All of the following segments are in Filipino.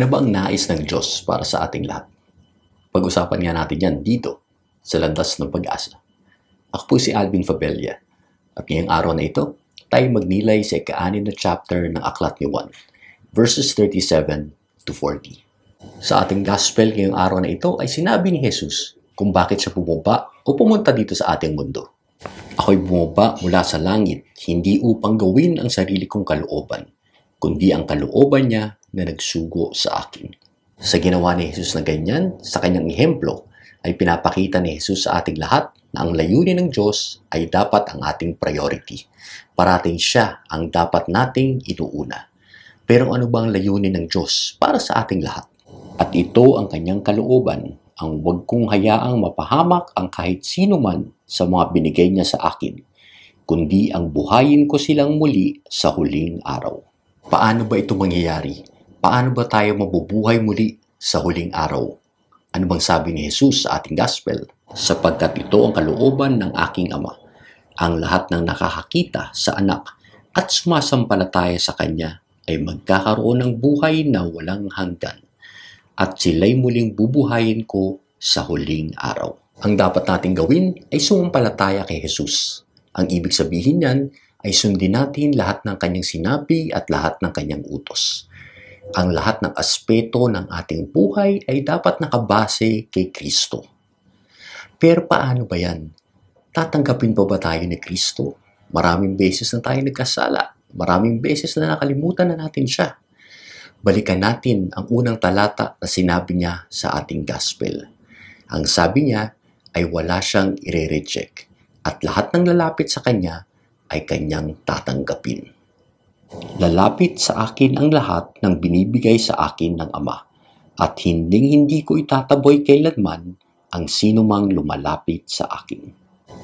Ano ba ang nais ng Diyos para sa ating lahat? Pag-usapan nga natin yan dito sa Landas ng Pag-asa. Ako po si Alvin Fabella at ngayong araw na ito, tayo magnilay sa ika-6 na chapter ng Aklat ni Juan, verses 37 to 40. Sa ating gospel ngayong araw na ito ay sinabi ni Jesus kung bakit siya bumaba o pumunta dito sa ating mundo. Ako'y bumaba mula sa langit, hindi upang gawin ang sarili kong kalooban, kundi ang kalooban niya na nagsugo sa akin. Sa ginawa ni Jesus na ganyan, sa kanyang ehemplo, ay pinapakita ni Jesus sa ating lahat na ang layunin ng Diyos ay dapat ang ating priority. Parating siya ang dapat nating inuuna. Pero ano ba ang layunin ng Diyos para sa ating lahat? At ito ang kanyang kalooban, ang huwag kong hayaang mapahamak ang kahit sino man sa mga binigay niya sa akin, kundi ang buhayin ko silang muli sa huling araw. Paano ba ito mangyayari? Paano ba tayo mabubuhay muli sa huling araw? Ano bang sabi ni Jesus sa ating gospel? Sapagkat ito ang kalooban ng aking Ama, ang lahat ng nakakakita sa anak at sumasampalataya sa kanya ay magkakaroon ng buhay na walang hanggan, at sila'y muling bubuhayin ko sa huling araw. Ang dapat nating gawin ay sumampalataya kay Jesus. Ang ibig sabihin niyan ay sundin natin lahat ng kanyang sinabi at lahat ng kanyang utos. Ang lahat ng aspeto ng ating buhay ay dapat nakabase kay Kristo. Pero paano ba yan? Tatanggapin pa ba tayo ni Kristo? Maraming beses na tayo nagkasala. Maraming beses na nakalimutan na natin siya. Balikan natin ang unang talata na sinabi niya sa ating gospel. Ang sabi niya ay wala siyang ire-reject at lahat ng lalapit sa kanya ay kanyang tatanggapin. Lalapit sa akin ang lahat ng binibigay sa akin ng Ama, at hindi ko itataboy kailanman ang sinumang lumalapit sa akin.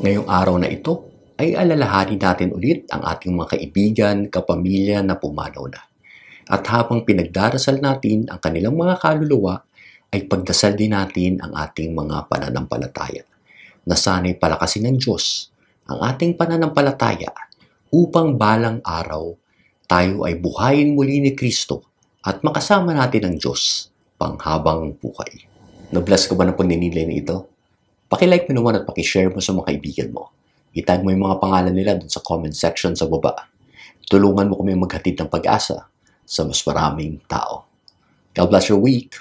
Ngayong araw na ito ay alalahanin natin ulit ang ating mga kaibigan, kapamilya na pumanaw na. At habang pinagdarasal natin ang kanilang mga kaluluwa, ay pagdasal din natin ang ating mga pananampalataya. Na sana'y palakasin ng Diyos ang ating pananampalataya upang balang araw tayo ay buhayin muli ni Kristo at makasama natin ang Diyos panghabang buhay. Na-bless ka ba ng pagninilay na ito? Pakilike mo naman at pakishare mo sa mga kaibigan mo. Itag mo yung mga pangalan nila dun sa comment section sa baba. Tulungan mo kami maghatid ng pag-asa sa mas maraming tao. God bless your week.